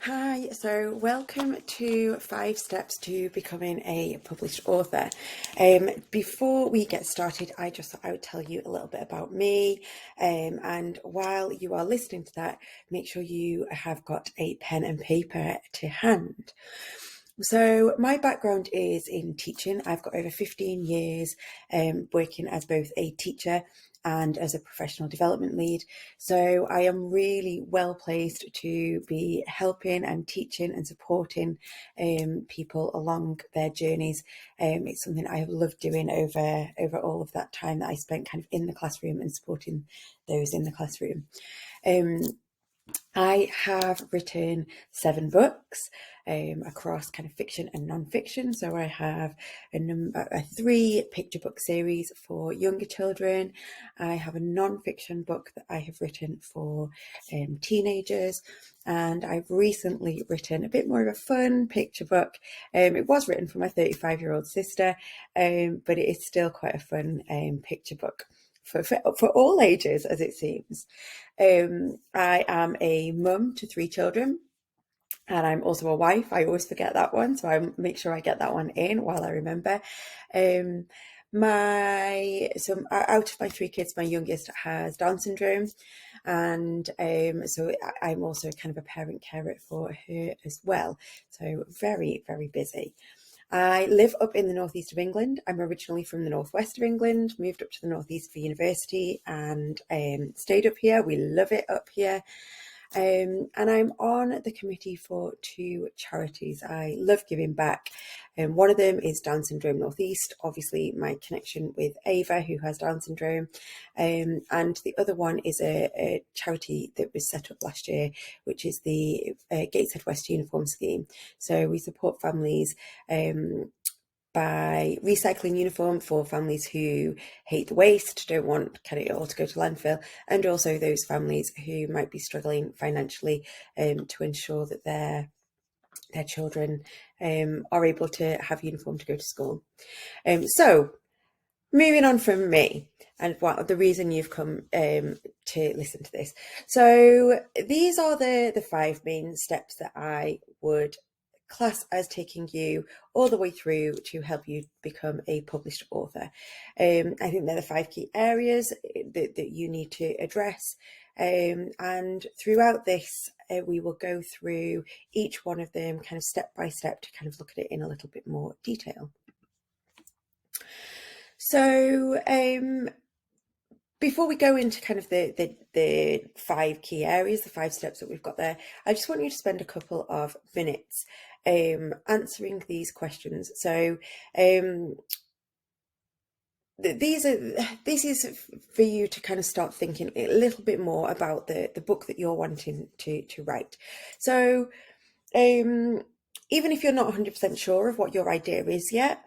Hi, so welcome to 5 Steps to Becoming a Published Author. Before we get started, I just thought I would tell you a little bit about me. And while you are listening to that, make sure you have got a pen and paper to hand. So my background is in teaching. I've got over 15 years working as both a teacher and as a professional development lead. So I am really well placed to be helping and teaching and supporting people along their journeys. It's something I have loved doing over all of that time that I spent kind of in the classroom and supporting those in the classroom. I have written 7 books across kind of fiction and non-fiction. So I have a 3 picture book series for younger children. I have a non-fiction book that I have written for teenagers. And I've recently written a bit more of a fun picture book. It was written for my 35-year-old sister, but it is still quite a fun picture book for all ages, as it seems. I am a mum to 3 children, and I'm also a wife. I always forget that one, so I make sure I get that one in while I remember. Out of my 3 kids, my youngest has Down syndrome, and so I'm also kind of a parent carer for her as well. So very, very busy. I live up in the northeast of England. I'm originally from the northwest of England, moved up to the northeast for university and stayed up here. We love it up here. And I'm on the committee for 2 charities. I love giving back. One of them is Down Syndrome Northeast, obviously my connection with Ava, who has Down syndrome. And the other one is a charity that was set up last year, which is the Gateshead West Uniform Scheme. So we support families by recycling uniform for families who hate the waste, don't want kind of it all to go to landfill, and also those families who might be struggling financially to ensure that their children are able to have uniform to go to school. So moving on from me and what the reason you've come to listen to this. So these are the 5 main steps that I would class as taking you all the way through to help you become a published author. I think they're the 5 key areas that you need to address. And throughout this, we will go through each one of them kind of step by step to kind of look at it in a little bit more detail. So before we go into kind of the 5 key areas, the 5 steps that we've got there, I just want you to spend a couple of minutes answering these questions. So this is for you to kind of start thinking a little bit more about the book that you're wanting to write. So even if you're not 100% sure of what your idea is yet,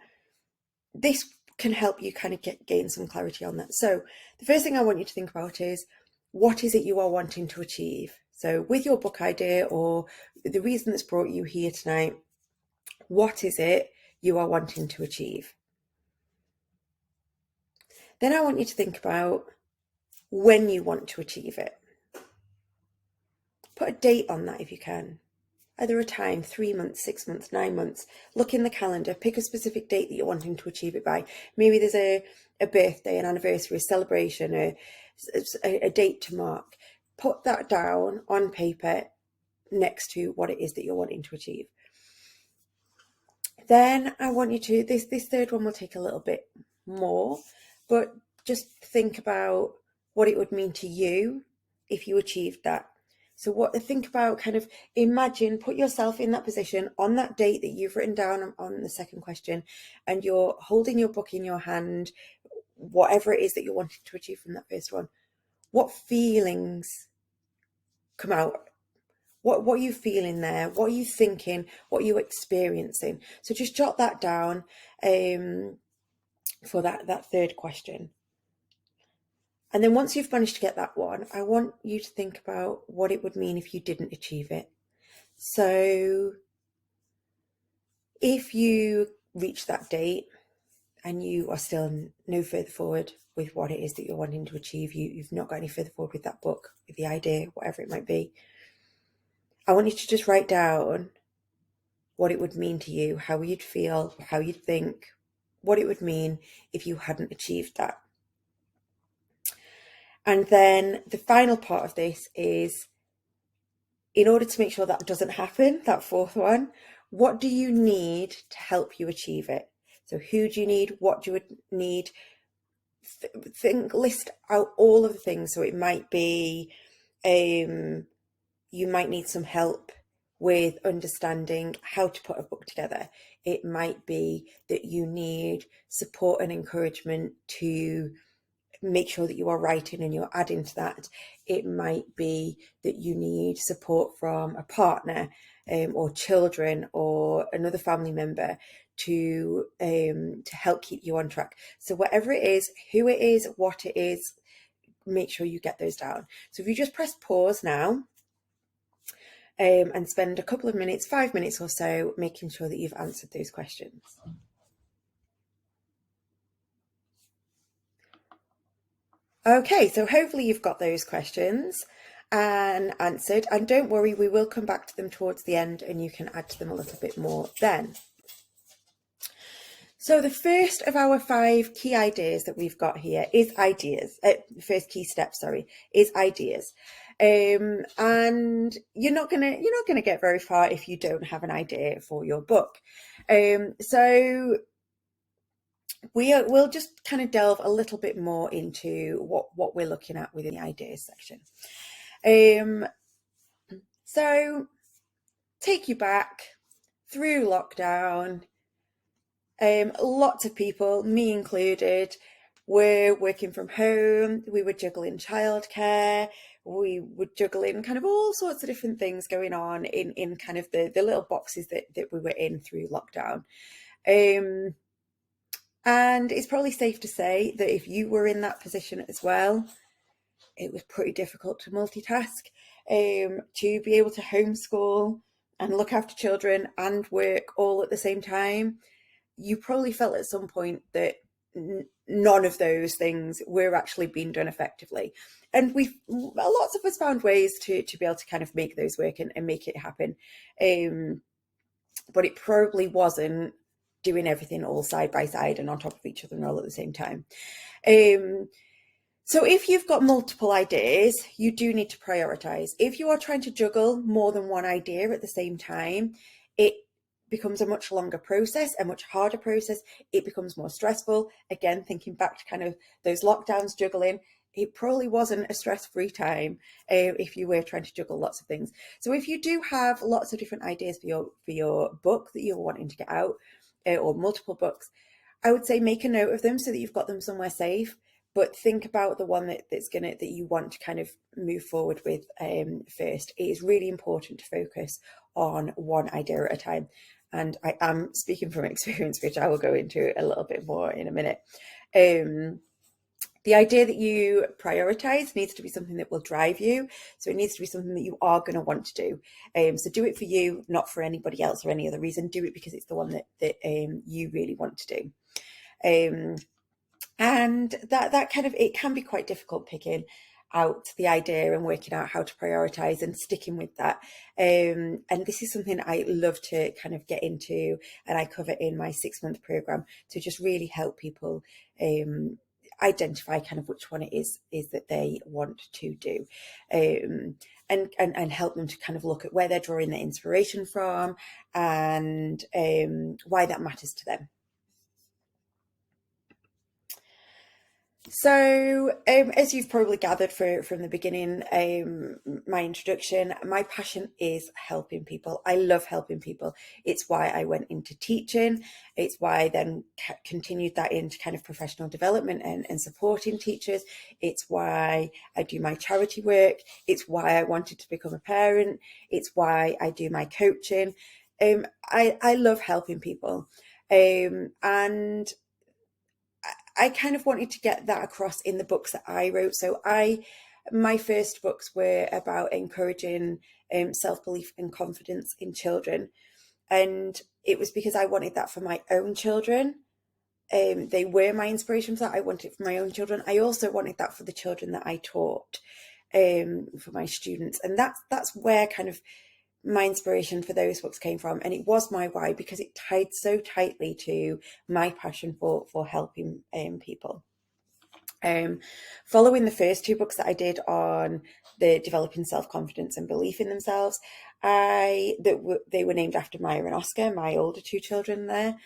this can help you kind of gain some clarity on that. So the first thing I want you to think about is, what is it you are wanting to achieve? So with your book idea or the reason that's brought you here tonight, what is it you are wanting to achieve? Then I want you to think about when you want to achieve it. Put a date on that if you can. Either a time, 3 months, 6 months, 9 months. Look in the calendar, pick a specific date that you're wanting to achieve it by. Maybe there's a birthday, an anniversary, a celebration, a date to mark. Put that down on paper next to what it is that you're wanting to achieve. Then I want you to, this 3rd one will take a little bit more, but just think about what it would mean to you if you achieved that. So think about, kind of imagine, put yourself in that position on that date that you've written down on the 2nd question, and you're holding your book in your hand, whatever it is that you're wanting to achieve from that 1st one. What feelings come out? What are you feeling there? What are you thinking? What are you experiencing? So just jot that down for that 3rd question. And then once you've managed to get that one, I want you to think about what it would mean if you didn't achieve it. So if you reach that date and you are still no further forward with what it is that you're wanting to achieve, you've not got any further forward with that book, with the idea, whatever it might be, I want you to just write down what it would mean to you, how you'd feel, how you'd think, what it would mean if you hadn't achieved that. And then the final part of this is, in order to make sure that doesn't happen, that fourth one, what do you need to help you achieve it? So who do you need? What do you need? List out all of the things. So it might be, you might need some help with understanding how to put a book together. It might be that you need support and encouragement to make sure that you are writing and you're adding to that. It might be that you need support from a partner, or children or another family member to help keep you on track. So whatever it is, who it is, what it is, make sure you get those down. So if you just press pause now, and spend a couple of minutes, 5 minutes or so, making sure that you've answered those questions. Okay, so hopefully you've got those questions and answered, and don't worry, we will come back to them towards the end and you can add to them a little bit more then. So the first of our 5 key ideas that we've got here is ideas. First key step, sorry, is ideas. And you're not gonna get very far if you don't have an idea for your book. So we'll just kind of delve a little bit more into what we're looking at within the ideas section. So take you back through lockdown. Lots of people, me included, were working from home. We were juggling childcare. We were juggling kind of all sorts of different things going on in kind of the little boxes that we were in through lockdown. And it's probably safe to say that if you were in that position as well, it was pretty difficult to multitask, to be able to homeschool and look after children and work all at the same time. You probably felt at some point that none of those things were actually being done effectively. And lots of us found ways to be able to kind of make those work and make it happen. But it probably wasn't doing everything all side by side and on top of each other and all at the same time. So if you've got multiple ideas, you do need to prioritize. If you are trying to juggle more than one idea at the same time, it becomes a much longer process, a much harder process. It becomes more stressful. Again, thinking back to kind of those lockdowns, juggling, it probably wasn't a stress-free time if you were trying to juggle lots of things. So if you do have lots of different ideas for your book that you're wanting to get out, or multiple books, I would say make a note of them so that you've got them somewhere safe. But think about the one that you want to kind of move forward with first. It is really important to focus on one idea at a time. And I am speaking from experience, which I will go into a little bit more in a minute. The idea that you prioritize needs to be something that will drive you. So it needs to be something that you are going to want to do. So do it for you, not for anybody else or any other reason. Do it because it's the one that you really want to do. And that kind of, it can be quite difficult picking out the idea and working out how to prioritize and sticking with that. And this is something I love to kind of get into, and I cover in my 6-month program to just really help people identify kind of which one it is that they want to do, and help them to kind of look at where they're drawing their inspiration from and why that matters to them. So, as you've probably gathered from the beginning, my introduction, my passion is helping people. I love helping people. It's why I went into teaching. It's why I then continued that into kind of professional development and supporting teachers. It's why I do my charity work. It's why I wanted to become a parent. It's why I do my coaching. I love helping people. And I kind of wanted to get that across in the books that I wrote. So my first books were about encouraging self-belief and confidence in children. And it was because I wanted that for my own children. They were my inspiration for that. I wanted it for my own children. I also wanted that for the children that I taught, for my students. And that's where kind of my inspiration for those books came from, and it was my why because it tied so tightly to my passion for helping people. Following the first two books that I did on the developing self-confidence and belief in themselves, they were named after Maya and Oscar, my older two children there.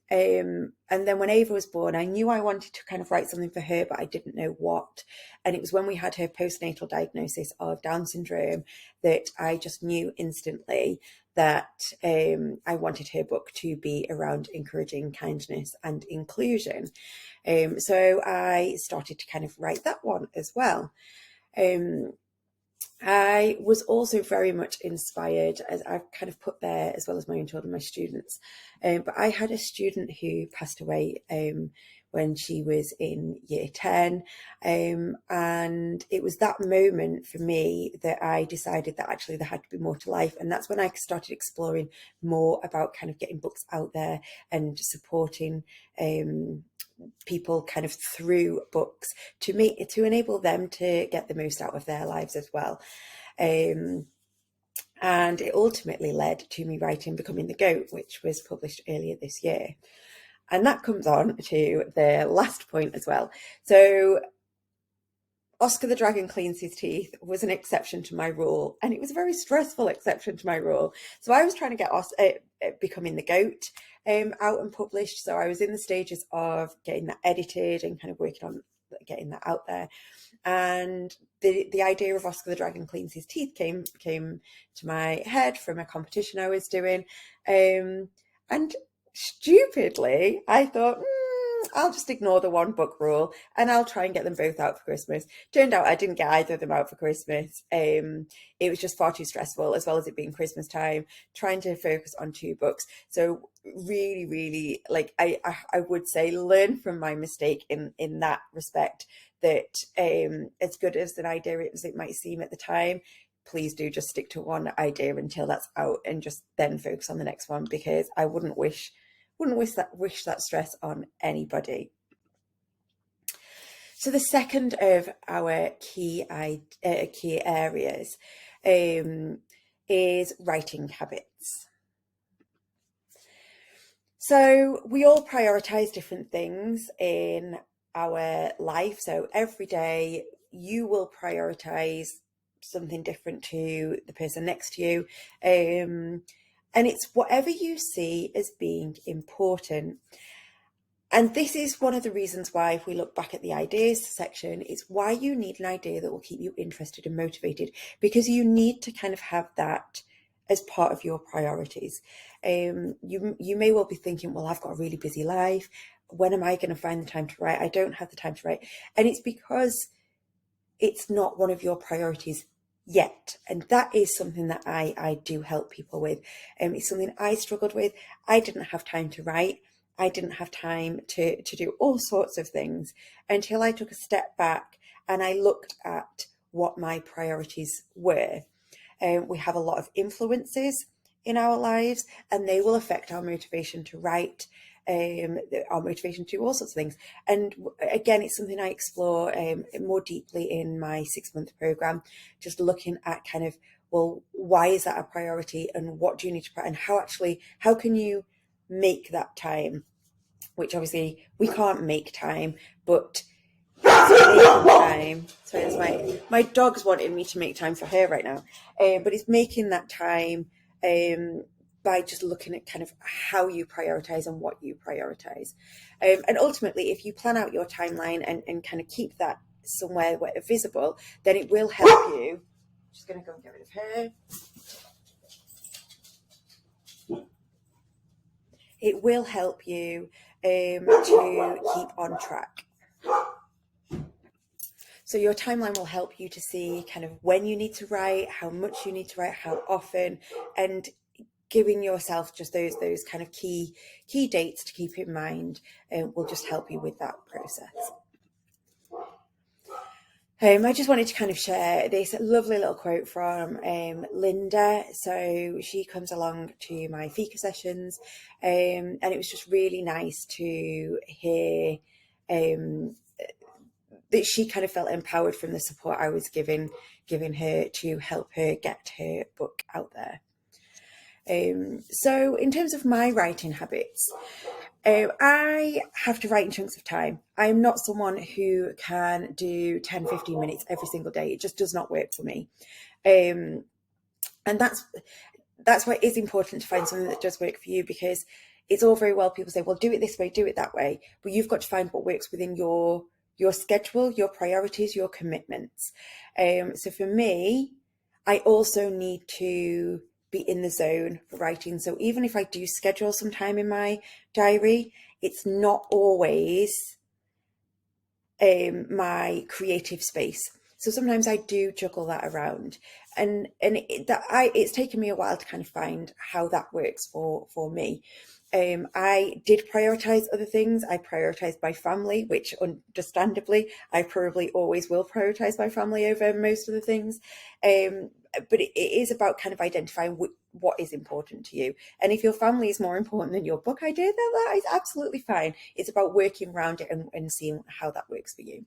And then when Ava was born, I knew I wanted to kind of write something for her, but I didn't know what. And it was when we had her postnatal diagnosis of Down syndrome that I just knew instantly that I wanted her book to be around encouraging kindness and inclusion. So I started to kind of write that one as well. I was also very much inspired, as I've kind of put there, as well as my own children, my students. But I had a student who passed away when she was in year 10. And it was that moment for me that I decided that actually there had to be more to life. And that's when I started exploring more about kind of getting books out there and supporting people kind of through books to enable them to get the most out of their lives as well. And it ultimately led to me writing Becoming the Goat, which was published earlier this year. And that comes on to the last point as well. So Oscar the Dragon Cleans His Teeth was an exception to my rule, and it was a very stressful exception to my rule. So I was trying to get Becoming the Goat out and published. So I was in the stages of getting that edited and kind of working on getting that out there. And the idea of Oscar the Dragon Cleans His Teeth came to my head from a competition I was doing. And stupidly, I thought, I'll just ignore the one book rule and I'll try and get them both out for Christmas. Turned out I didn't get either of them out for Christmas. It was just far too stressful, as well as it being Christmas time, trying to focus on two books. So really, really, like I would say, learn from my mistake in that respect, that as good as an idea as it might seem at the time, please do just stick to one idea until that's out and just then focus on the next one, because I wouldn't wish that stress on anybody. So the second of our key areas is writing habits. So we all prioritize different things in our life. So every day you will prioritize something different to the person next to you. And it's whatever you see as being important. And this is one of the reasons why, if we look back at the ideas section, it's why you need an idea that will keep you interested and motivated, because you need to kind of have that as part of your priorities. You may well be thinking, well, I've got a really busy life. When am I going to find the time to write? I don't have the time to write. And it's because it's not one of your priorities yet. And that is something that I do help people with. It's something I struggled with. I didn't have time to write. I didn't have time to do all sorts of things until I took a step back and I looked at what my priorities were. We have a lot of influences in our lives, and they will affect our motivation to write, our motivation to do all sorts of things. And again, it's something I explore more deeply in my 6-month program, just looking at kind of, well, why is that a priority, and what do you need to put, and how can you make that time, which obviously we can't make time, but time. Sorry, that's my dog's wanting me to make time for her right now, but it's making that time by just looking at kind of how you prioritize and what you prioritize. And ultimately, if you plan out your timeline and kind of keep that somewhere where it's visible, then it will help you. Just going to go and get rid of her. It will help you to keep on track. So your timeline will help you to see kind of when you need to write, how much you need to write, how often, and giving yourself just those kind of key dates to keep in mind will just help you with that process. I just wanted to kind of share this lovely little quote from Linda. So she comes along to my Fika sessions, and it was just really nice to hear that she kind of felt empowered from the support I was giving her to help her get her book out there. So in terms of my writing habits, I have to write in chunks of time. I'm not someone who can do 10, 15 minutes every single day. It just does not work for me. And that's why it is important to find something that does work for you, because it's all very well people say, well, do it this way, do it that way, but you've got to find what works within your schedule, your priorities, your commitments. So for me, I also need to be in the zone for writing. So even if I do schedule some time in my diary, it's not always my creative space. So sometimes I do juggle that around, and it's taken me a while to kind of find how that works for me. I did prioritize other things. I prioritized my family, which understandably I probably always will prioritize my family over most of the things. But it is about kind of identifying what is important to you. And if your family is more important than your book idea, then that is absolutely fine. It's about working around it and seeing how that works for you.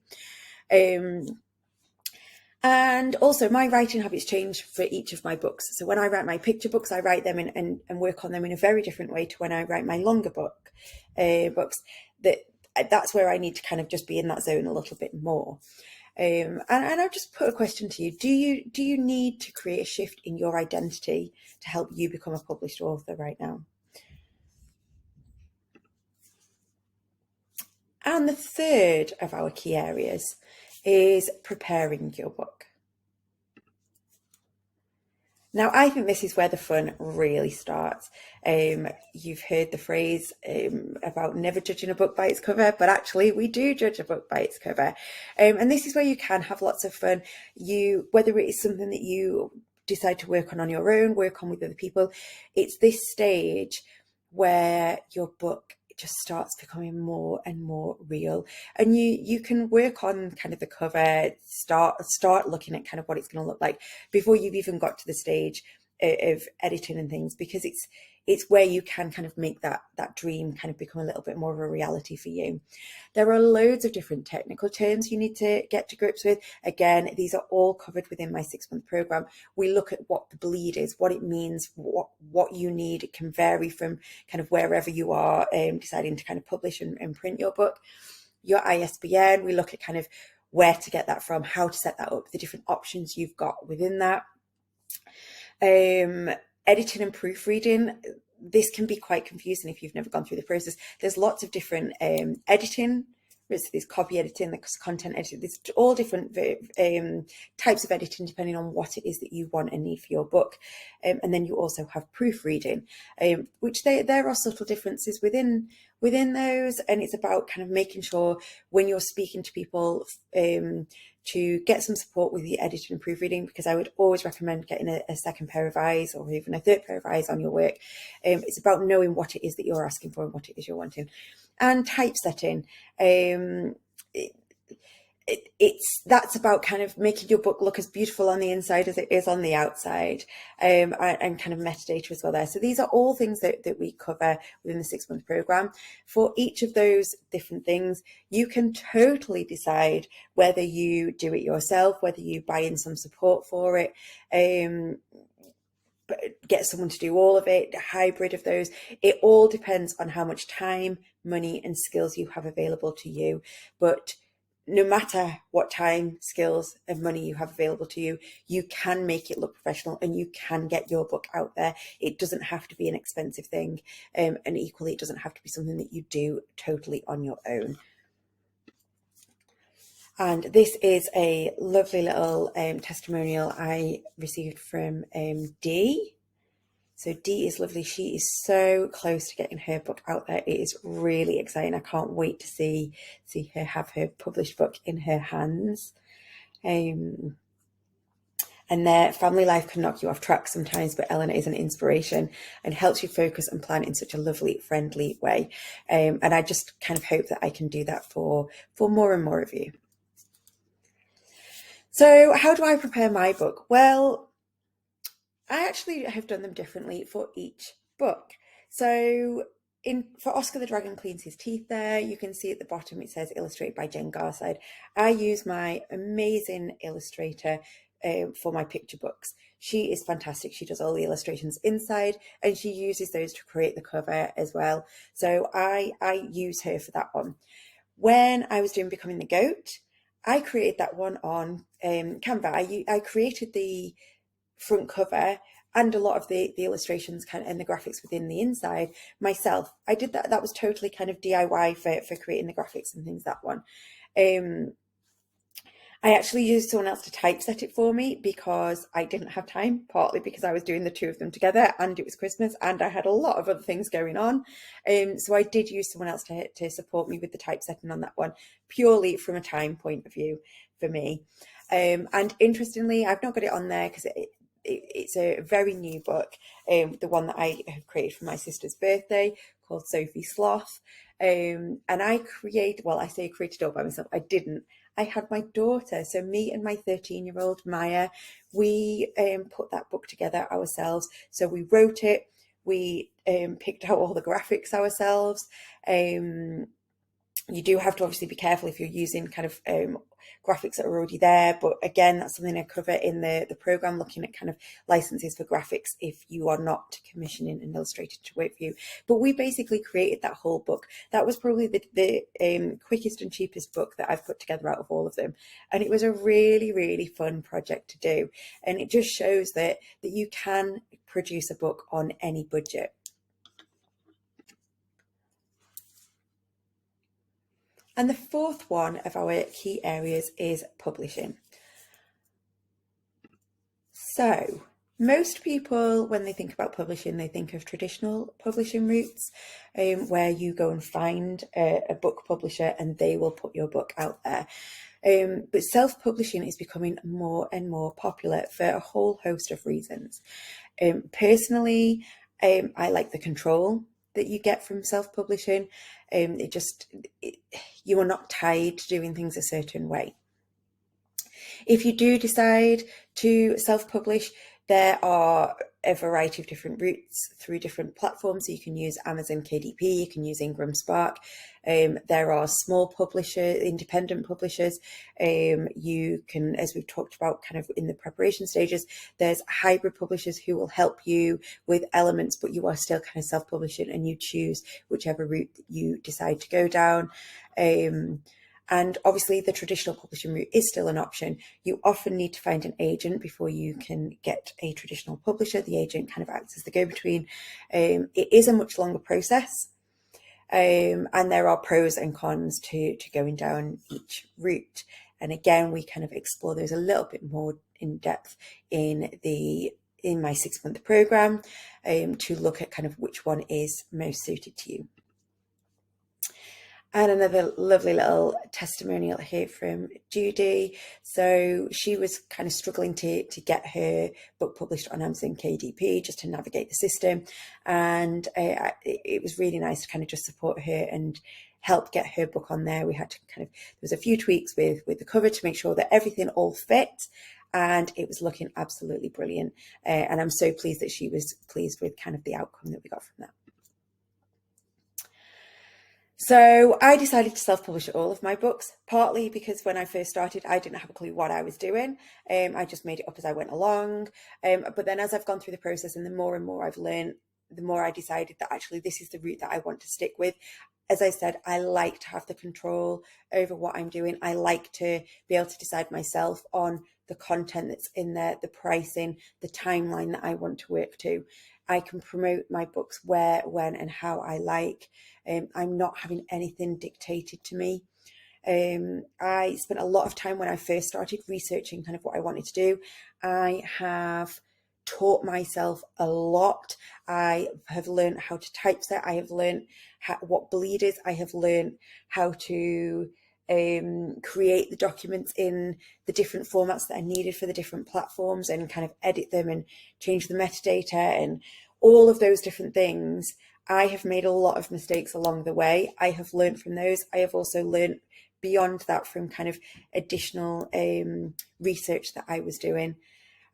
And also my writing habits change for each of my books. So when I write my picture books, I write them and work on them in a very different way to when I write my longer books. That's where I need to kind of just be in that zone a little bit more. And I've just put a question to you. Do you need to create a shift in your identity to help you become a published author right now? And the third of our key areas is preparing your book. Now, I think this is where the fun really starts. You've heard the phrase about never judging a book by its cover, but actually we do judge a book by its cover. And this is where you can have lots of fun. Whether it is something that you decide to work on your own, work on with other people, it's this stage where your book just starts becoming more and more real, and you can work on kind of the cover, start looking at kind of what it's going to look like before you've even got to the stage of editing and things, because it's where you can kind of make that dream kind of become a little bit more of a reality for you. There are loads of different technical terms you need to get to grips with. Again, these are all covered within my 6-month program. We look at what the bleed is, what it means, what you need. It can vary from kind of wherever you are deciding to kind of publish and print your book. Your ISBN, we look at kind of where to get that from, how to set that up, the different options you've got within that. Editing and proofreading, this can be quite confusing if you've never gone through the process. There's lots of different editing. There's copy editing, there's content editing, there's all different types of editing depending on what it is that you want and need for your book. And then you also have proofreading, which there are subtle differences within those, and it's about kind of making sure when you're speaking to people to get some support with the editing and proofreading, because I would always recommend getting a second pair of eyes or even a third pair of eyes on your work. It's about knowing what it is that you're asking for and what it is you're wanting. And typesetting, that's about kind of making your book look as beautiful on the inside as it is on the outside, and kind of metadata as well there. So these are all things that we cover within the 6-month program. For each of those different things, you can totally decide whether you do it yourself, whether you buy in some support for it, get someone to do all of it, a hybrid of those. It all depends on how much time, money and skills you have available to you. But no matter what time, skills and money you have available to you, you can make it look professional and you can get your book out there. It doesn't have to be an expensive thing, and equally it doesn't have to be something that you do totally on your own. And this is a lovely little testimonial I received from Dee. So Dee is lovely. She is so close to getting her book out there. It is really exciting. I can't wait to see her have her published book in her hands. And their family life can knock you off track sometimes, but Eleanor is an inspiration and helps you focus and plan in such a lovely, friendly way. And I just kind of hope that I can do that for more and more of you. So how do I prepare my book? Well, I actually have done them differently for each book. So for Oscar the Dragon Cleans His Teeth there, you can see at the bottom it says illustrated by Jen Garside. I use my amazing illustrator, for my picture books. She is fantastic. She does all the illustrations inside, and she uses those to create the cover as well. So I use her for that one. When I was doing Becoming the Goat, I created that one on Canva. I created the front cover and a lot of the illustrations and the graphics within the inside myself. I did that. That was totally kind of DIY for creating the graphics and things, that one. I actually used someone else to typeset it for me because I didn't have time, partly because I was doing the two of them together and it was Christmas and I had a lot of other things going on. So I did use someone else to support me with the typesetting on that one, purely from a time point of view for me. And interestingly, I've not got it on there because it's a very new book, the one that I have created for my sister's birthday, called Sophie Sloth. And I created it all by myself. I didn't. I had my daughter, so me and my 13-year-old Maya, we put that book together ourselves. So we wrote it, we picked out all the graphics ourselves. You do have to obviously be careful if you're using kind of graphics that are already there. But again, that's something I cover in the program, looking at kind of licenses for graphics if you are not commissioning an illustrator to work for you. But we basically created that whole book. That was probably the quickest and cheapest book that I've put together out of all of them. And it was a really, really fun project to do. And it just shows that you can produce a book on any budget. And the fourth one of our key areas is publishing. So most people, when they think about publishing, they think of traditional publishing routes, where you go and find a book publisher and they will put your book out there. But self-publishing is becoming more and more popular for a whole host of reasons. Personally, I like the control that you get from self-publishing. You are not tied to doing things a certain way. If you do decide to self-publish, there are a variety of different routes through different platforms. So you can use Amazon KDP, you can use Ingram Spark. There are small publishers, independent publishers. You can, as we've talked about kind of in the preparation stages, there's hybrid publishers who will help you with elements, but you are still kind of self-publishing and you choose whichever route you decide to go down. And obviously the traditional publishing route is still an option. You often need to find an agent before you can get a traditional publisher. The agent kind of acts as the go-between. It is a much longer process. And there are pros and cons to going down each route. And again, we kind of explore those a little bit more in depth in my 6-month program, to look at kind of which one is most suited to you. And another lovely little testimonial here from Judy. So she was kind of struggling to get her book published on Amazon KDP, just to navigate the system. And it was really nice to kind of just support her and help get her book on there. We had to there was a few tweaks with the cover to make sure that everything all fit. And it was looking absolutely brilliant. And I'm so pleased that she was pleased with kind of the outcome that we got from that. So I decided to self-publish all of my books, partly because when I first started, I didn't have a clue what I was doing. I just made it up as I went along. But then as I've gone through the process and the more and more I've learned, the more I decided that actually this is the route that I want to stick with. As I said, I like to have the control over what I'm doing. I like to be able to decide myself on the content that's in there, the pricing, the timeline that I want to work to. I can promote my books where, when, and how I like. I'm not having anything dictated to me. I spent a lot of time when I first started researching kind of what I wanted to do. I have taught myself a lot. I have learned how to typeset. I have learned what bleed is. I have learned how to create the documents in the different formats that are needed for the different platforms and kind of edit them and change the metadata and all of those different things. I have made a lot of mistakes along the way. I have learned from those. I have also learned beyond that from kind of additional research that I was doing.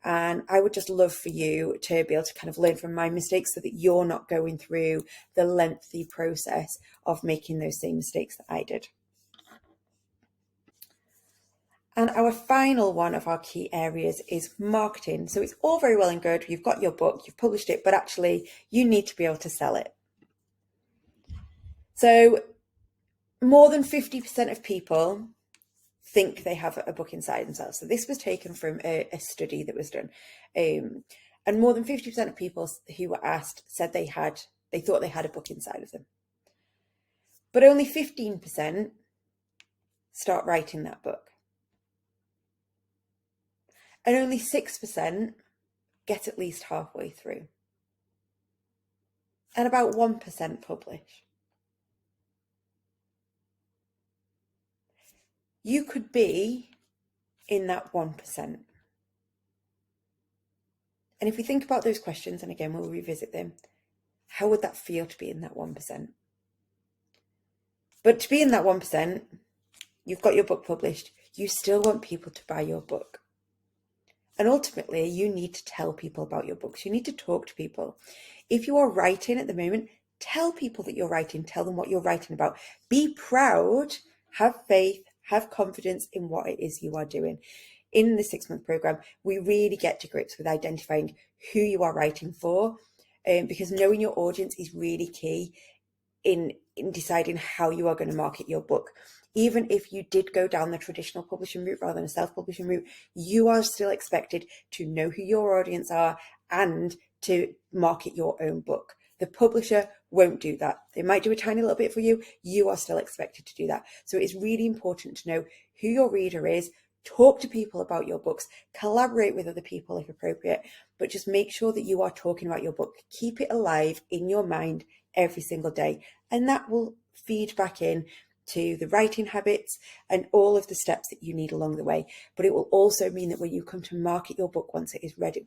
And I would just love for you to be able to kind of learn from my mistakes so that you're not going through the lengthy process of making those same mistakes that I did. And our final one of our key areas is marketing. So it's all very well and good. You've got your book, you've published it, but actually you need to be able to sell it. So more than 50% of people think they have a book inside themselves. So this was taken from a study that was done. And more than 50% of people who were asked said they thought they had a book inside of them. But only 15% start writing that book. And only 6% get at least halfway through. And about 1% publish. You could be in that 1%. And if we think about those questions, and again, we'll revisit them, how would that feel to be in that 1%? But to be in that 1%, you've got your book published, you still want people to buy your book. And ultimately, you need to tell people about your books. You need to talk to people. If you are writing at the moment, tell people that you're writing, tell them what you're writing about. Be proud, have faith, have confidence in what it is you are doing. In the 6-month program, we really get to grips with identifying who you are writing for, because knowing your audience is really key in deciding how you are going to market your book. Even if you did go down the traditional publishing route rather than a self-publishing route, you are still expected to know who your audience are and to market your own book. The publisher won't do that. They might do a tiny little bit for you. You are still expected to do that. So it's really important to know who your reader is, talk to people about your books, collaborate with other people if appropriate, but just make sure that you are talking about your book. Keep it alive in your mind every single day. And that will feed back in to the writing habits and all of the steps that you need along the way. But it will also mean that when you come to market your book, once it is ready,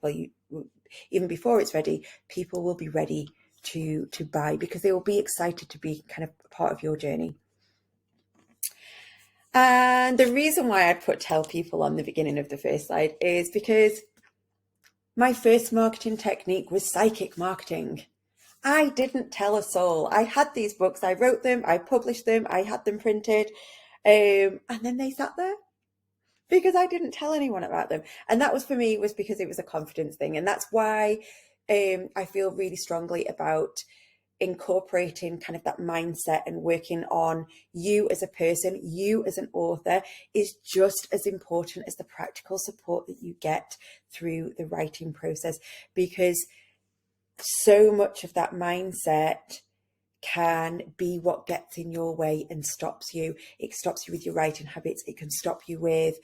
even before it's ready, people will be ready to buy, because they will be excited to be kind of part of your journey. And the reason why I put tell people on the beginning of the first slide is because my first marketing technique was psychic marketing. I didn't tell a soul. I had these books, I wrote them, I published them, I had them printed, and then they sat there because I didn't tell anyone about them. And that was, for me, was because it was a confidence thing. And that's why I feel really strongly about incorporating kind of that mindset and working on you as a person, you as an author is just as important as the practical support that you get through the writing process, because so much of that mindset can be what gets in your way and stops you. It stops you with your writing habits. It can stop you with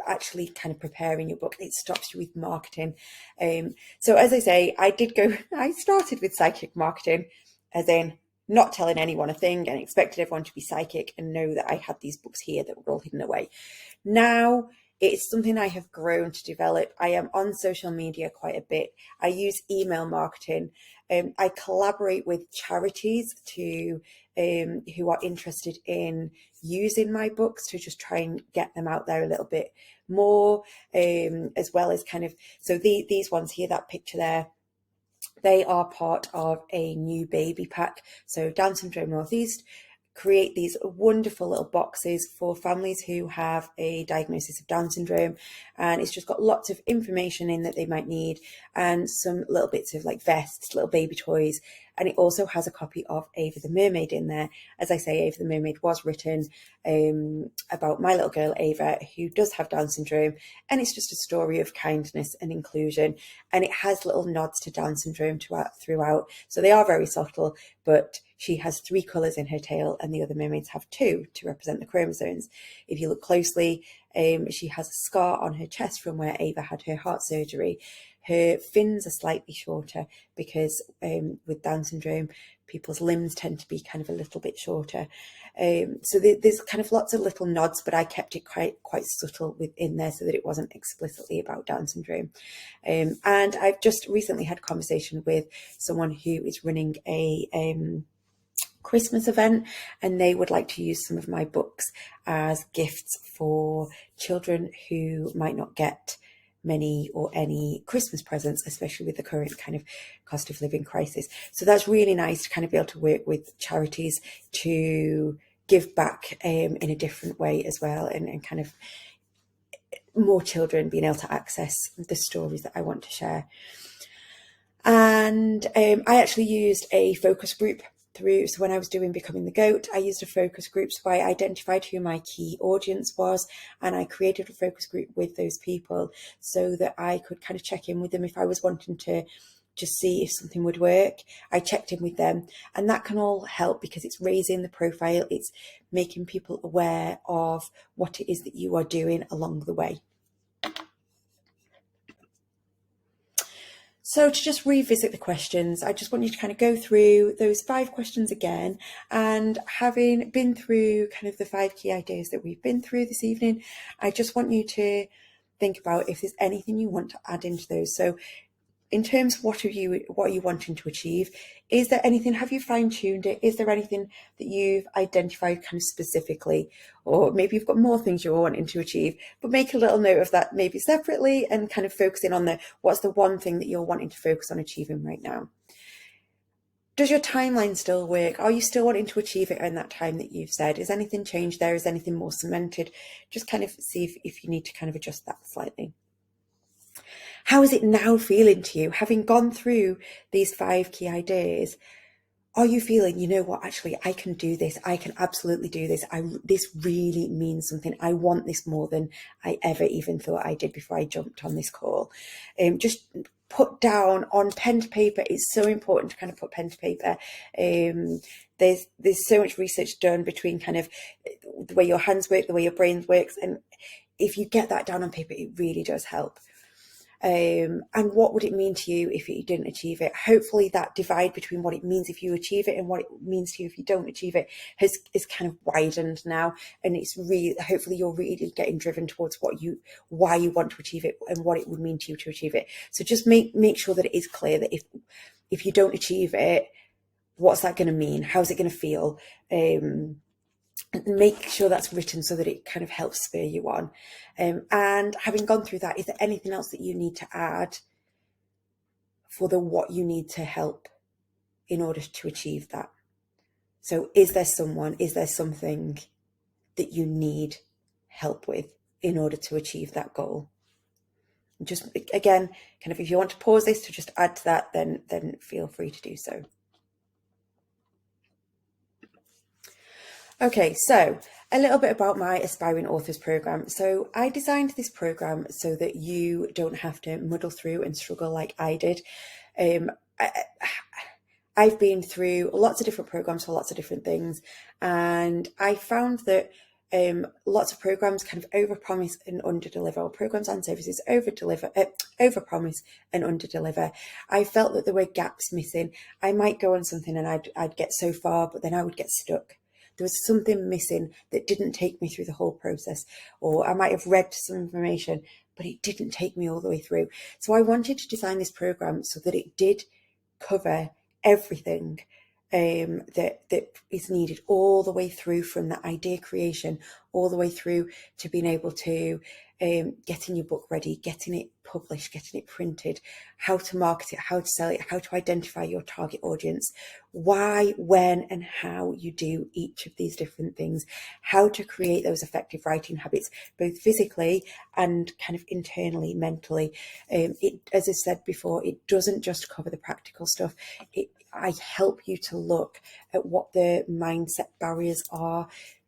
actually kind of preparing your book. It stops you with marketing. So as I say, I started with psychic marketing, as in not telling anyone a thing, and expected everyone to be psychic and know that I had these books here that were all hidden away. Now it's something I have grown to develop. I am on social media quite a bit. I use email marketing. I collaborate with charities who are interested in using my books to just try and get them out there a little bit more, as well as kind of, so these ones here, that picture there, they are part of a new baby pack. So Down Syndrome Northeast create these wonderful little boxes for families who have a diagnosis of Down syndrome, and it's just got lots of information in that they might need, and some little bits of like vests, little baby toys, and it also has a copy of Ava the Mermaid in there. As I say, Ava the Mermaid was written about my little girl Ava, who does have Down syndrome, and it's just a story of kindness and inclusion, and it has little nods to Down syndrome throughout, so they are very subtle, but she has 3 colours in her tail and the other mermaids have 2 to represent the chromosomes. If you look closely, she has a scar on her chest from where Ava had her heart surgery. Her fins are slightly shorter because with Down syndrome, people's limbs tend to be kind of a little bit shorter. So there's kind of lots of little nods, but I kept it quite subtle within there so that it wasn't explicitly about Down syndrome. And I've just recently had a conversation with someone who is running a Christmas event, and they would like to use some of my books as gifts for children who might not get many or any Christmas presents, especially with the current kind of cost of living crisis. So that's really nice to kind of be able to work with charities to give back in a different way as well, and kind of more children being able to access the stories that I want to share. And I actually used a focus group so when I was doing Becoming the Goat, I used a focus group. So I identified who my key audience was, and I created a focus group with those people so that I could kind of check in with them if I was wanting to just see if something would work. I checked in with them, and that can all help because it's raising the profile, it's making people aware of what it is that you are doing along the way. So to just revisit the questions, I just want you to kind of go through those 5 questions again, and having been through kind of the 5 key ideas that we've been through this evening, I just want you to think about if there's anything you want to add into those. So in terms of what are you wanting to achieve? Is there anything, have you fine-tuned it? Is there anything that you've identified kind of specifically? Or maybe you've got more things you're wanting to achieve, but make a little note of that maybe separately and kind of focusing on what's the one thing that you're wanting to focus on achieving right now. Does your timeline still work? Are you still wanting to achieve it in that time that you've said? Is anything changed there? Is anything more cemented? Just kind of see if you need to kind of adjust that slightly. How is it now feeling to you? Having gone through these 5 key ideas, are you feeling, you know what, actually, I can do this. I can absolutely do this. This really means something. I want this more than I ever even thought I did before I jumped on this call. Just put down on pen to paper. It's so important to kind of put pen to paper. There's so much research done between kind of the way your hands work, the way your brain works. And if you get that down on paper, it really does help. And what would it mean to you if you didn't achieve it? Hopefully that divide between what it means if you achieve it and what it means to you if you don't achieve it is kind of widened now, and it's really, hopefully you're really getting driven towards why you want to achieve it and what it would mean to you to achieve it. So just make sure that it is clear that if you don't achieve it, what's that going to mean? How's it going to feel? Make sure that's written so that it kind of helps spur you on. And having gone through that, is there anything else that you need to add for what you need to help in order to achieve that? So is there something that you need help with in order to achieve that goal? Just again, kind of, if you want to pause this to just add to that, then feel free to do so. Okay, so a little bit about my Aspiring Authors programme. So I designed this programme so that you don't have to muddle through and struggle like I did. I've been through lots of different programmes for lots of different things, and I found that lots of programs kind of overpromise and underdeliver, or programs and services overpromise and underdeliver. I felt that there were gaps missing. I might go on something and I'd get so far, but then I would get stuck. There was something missing that didn't take me through the whole process, or I might have read some information, but it didn't take me all the way through. So I wanted to design this program so that it did cover everything that is needed all the way through, from the idea creation all the way through to being able to getting your book ready, getting it published, getting it printed, how to market it, how to sell it, how to identify your target audience, why, when and how you do each of these different things, how to create those effective writing habits, both physically and kind of internally, mentally. As I said before, it doesn't just cover the practical stuff. I help you to look at what the mindset barriers are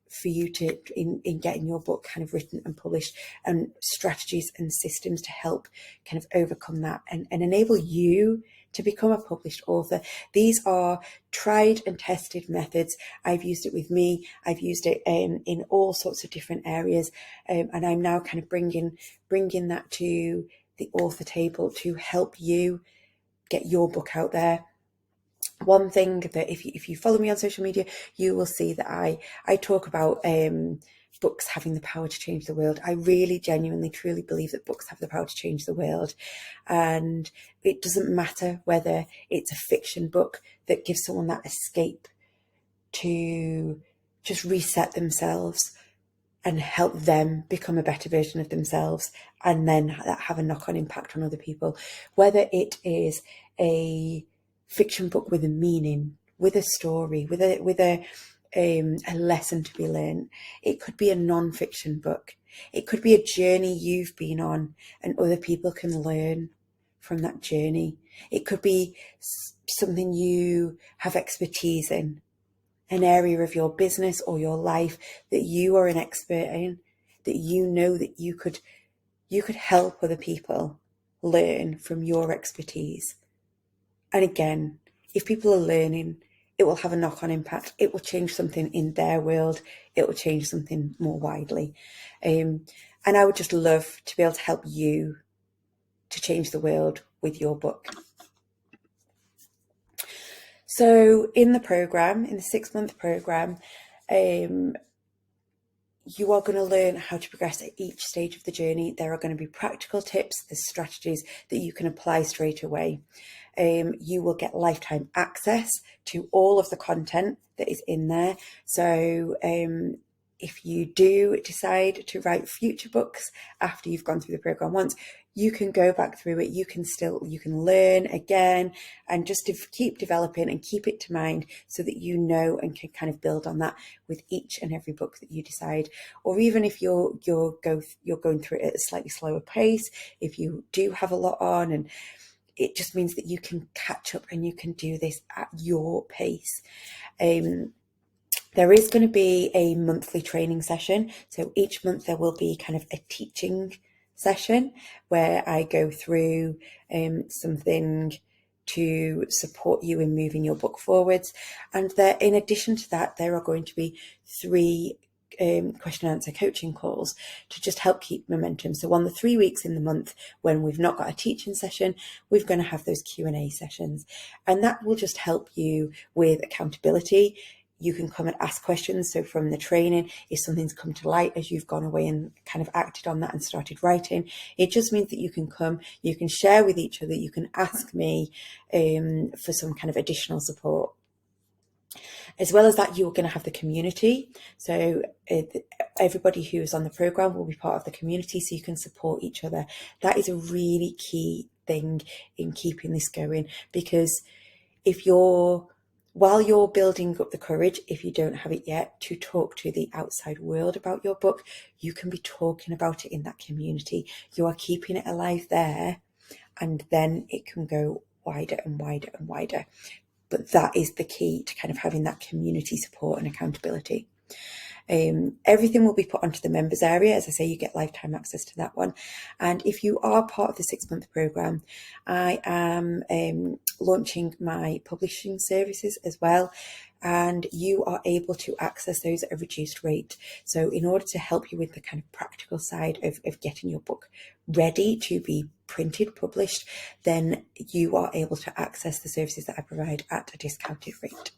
for you to in getting your book kind of written and published, and strategies and systems to help kind of overcome that and enable you to become a published author. These are tried and tested methods. I've used it with me. I've used it in all sorts of different areas, and I'm now kind of bringing that to the author table to help you get your book out there. One thing that if you follow me on social media, you will see that I talk about books having the power to change the world. I really genuinely, truly believe that books have the power to change the world. And it doesn't matter whether it's a fiction book that gives someone that escape to just reset themselves and help them become a better version of themselves, and then have a knock-on impact on other people. Whether it is a fiction book with a meaning, with a story, with a a lesson to be learned. It could be a non-fiction book. It could be a journey you've been on and other people can learn from that journey. It could be something you have expertise in, an area of your business or your life that you are an expert in, that you know that you could help other people learn from your expertise. And again, if people are learning, it will have a knock-on impact. It will change something in their world. It will change something more widely. And I would just love to be able to help you to change the world with your book. So in the program, in the 6-month program, you are going to learn how to progress at each stage of the journey. There are going to be practical tips, there's strategies that you can apply straight away. You will get lifetime access to all of the content that is in there. So if you do decide to write future books after you've gone through the program once, you can go back through it. You can learn again and just keep developing and keep it to mind so that you know and can kind of build on that with each and every book that you decide. Or even if you're going through it at a slightly slower pace, if you do have a lot on, and it just means that you can catch up and you can do this at your pace. There is going to be a monthly training session. So each month there will be kind of a teaching session where I go through something to support you in moving your book forwards. And there, in addition to that, there are going to be 3 question and answer coaching calls to just help keep momentum. So on the 3 weeks in the month when we've not got a teaching session, we're going to have those Q&A sessions, and that will just help you with accountability. You can come and ask questions. So from the training, if something's come to light as you've gone away and kind of acted on that and started writing, it just means that you can come, you can share with each other, you can ask me for some kind of additional support. As well as that, you're going to have the community. So everybody who is on the program will be part of the community, so you can support each other. That is a really key thing in keeping this going, because while you're building up the courage, if you don't have it yet, to talk to the outside world about your book, you can be talking about it in that community. You are keeping it alive there, and then it can go wider and wider and wider. But that is the key to kind of having that community support and accountability. Everything will be put onto the members area. As I say, you get lifetime access to that one. And if you are part of the 6-month program, I am launching my publishing services as well. And you are able to access those at a reduced rate. So in order to help you with the kind of practical side of getting your book ready to be printed, published, then you are able to access the services that I provide at a discounted rate.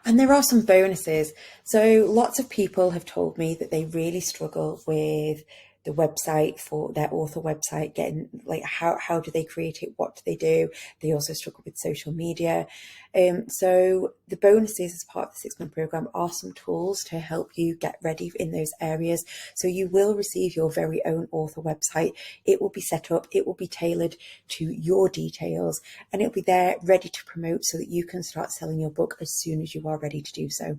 And there are some bonuses. So lots of people have told me that they really struggle with the website for their author website, getting like how do they create it, what do they do. They also struggle with social media. So the bonuses as part of the 6-month program are some tools to help you get ready in those areas. So you will receive your very own author website. It will be set up, it will be tailored to your details, and it'll be there ready to promote so that you can start selling your book as soon as you are ready to do so.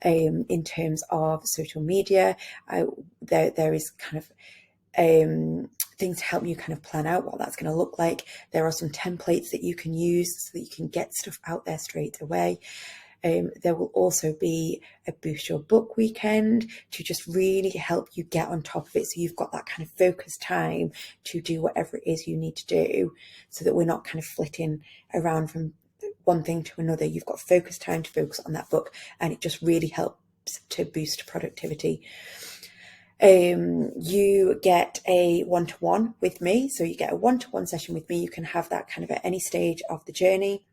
In terms of social media, there is kind of things to help you kind of plan out what that's going to look like. There are some templates that you can use so that you can get stuff out there straight away. There will also be a Boost Your Book weekend to just really help you get on top of it, so you've got that kind of focused time to do whatever it is you need to do, so that we're not kind of flitting around from one thing to another. You've got focused time to focus on that book, and it just really helps to boost productivity. You get a one-to-one with me. So you get a one-to-one session with me. You can have that kind of at any stage of the journey,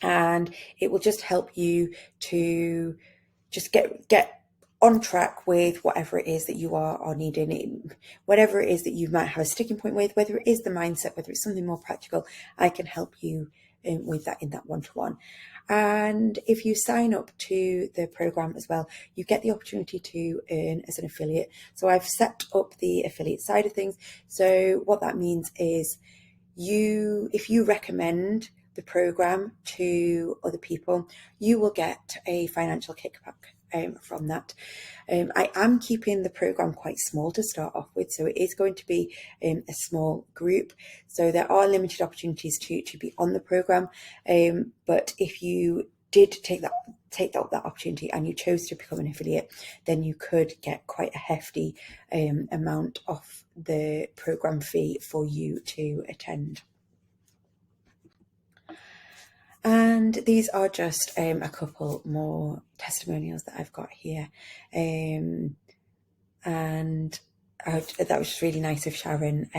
and it will just help you to just get on track with whatever it is that you are needing, whatever it is that you might have a sticking point with, whether it is the mindset, whether it's something more practical. I can help you with that in that one-to-one. And if you sign up to the program as well, you get the opportunity to earn as an affiliate. So I've set up the affiliate side of things. So what that means is if you recommend the program to other people, you will get a financial kickback from that. I am keeping the program quite small to start off with, so it is going to be a small group. So there are limited opportunities to be on the program. But if you did take that opportunity and you chose to become an affiliate, then you could get quite a hefty amount off the program fee for you to attend. And these are just a couple more testimonials that I've got here. And that was just really nice of Sharon.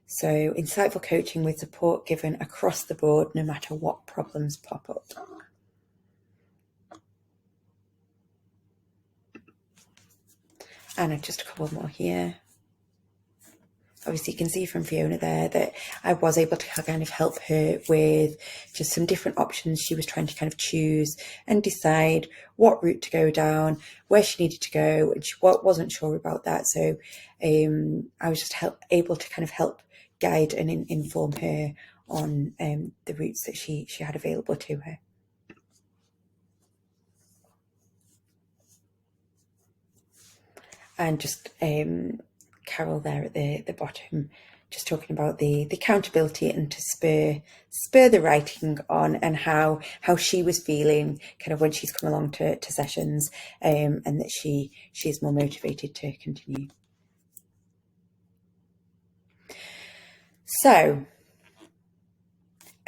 So insightful coaching with support given across the board, no matter what problems pop up. And just a couple more here. Obviously, you can see from Fiona there that I was able to kind of help her with just some different options. She was trying to kind of choose and decide what route to go down, where she needed to go, and she wasn't sure about that. So I was just able to kind of help guide and inform her on the routes that she had available to her. And just Carol there at the bottom, just talking about the accountability and to spur the writing on, and how she was feeling kind of when she's come along to sessions, and that she is more motivated to continue. So,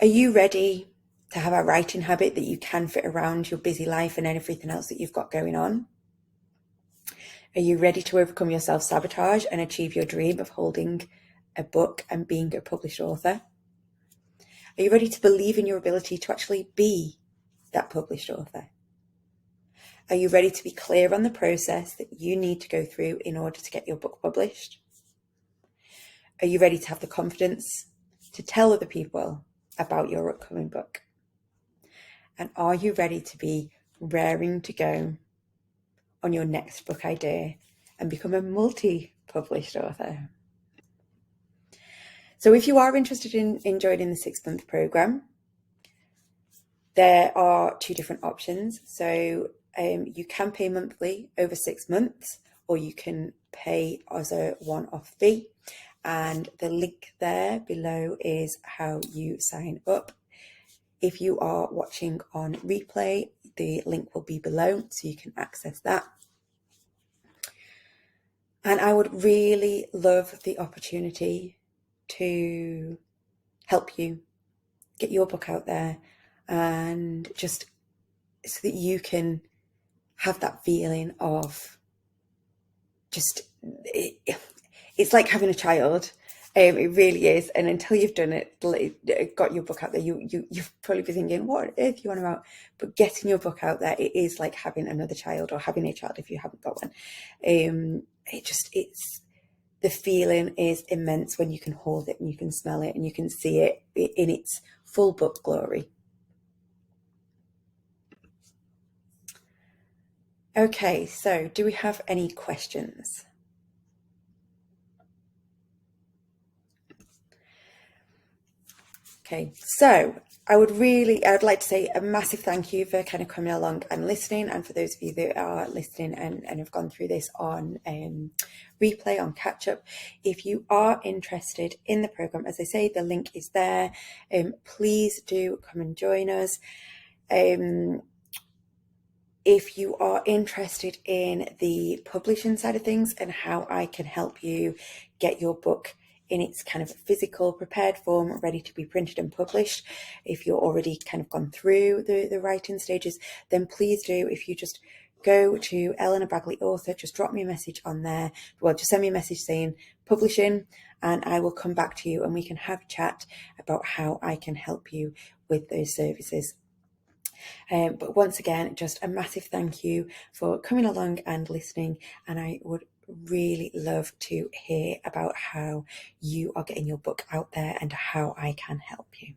are you ready to have a writing habit that you can fit around your busy life and everything else that you've got going on? Are you ready to overcome your self-sabotage and achieve your dream of holding a book and being a published author? Are you ready to believe in your ability to actually be that published author? Are you ready to be clear on the process that you need to go through in order to get your book published? Are you ready to have the confidence to tell other people about your upcoming book? And are you ready to be raring to go on your next book idea and become a multi-published author? So if you are interested in joining the 6-month program, there are 2 different options. So you can pay monthly over 6 months, or you can pay as a one-off fee. And the link there below is how you sign up. If you are watching on replay, the link will be below, so you can access that. And I would really love the opportunity to help you get your book out there, and just so that you can have that feeling of just, it's like having a child. It really is. And until you've done it, got your book out there, you've probably be thinking, what on earth you want about? But getting your book out there, it is like having another child, or having a child if you haven't got one. It's the feeling is immense when you can hold it and you can smell it and you can see it in its full book glory. Okay, so do we have any questions? Okay, so I'd like to say a massive thank you for kind of coming along and listening, and for those of you that are listening and have gone through this on replay, on catch up. If you are interested in the program, as I say, the link is there. Please do come and join us. If you are interested in the publishing side of things and how I can help you get your book in its kind of physical prepared form, ready to be printed and published, if you're already kind of gone through the writing stages, then please do. If you just go to Eleanor Bagley Author, just drop me a message on there. Well, just send me a message saying publishing, and I will come back to you and we can have a chat about how I can help you with those services. But once again, just a massive thank you for coming along and listening, and I would really love to hear about how you are getting your book out there and how I can help you.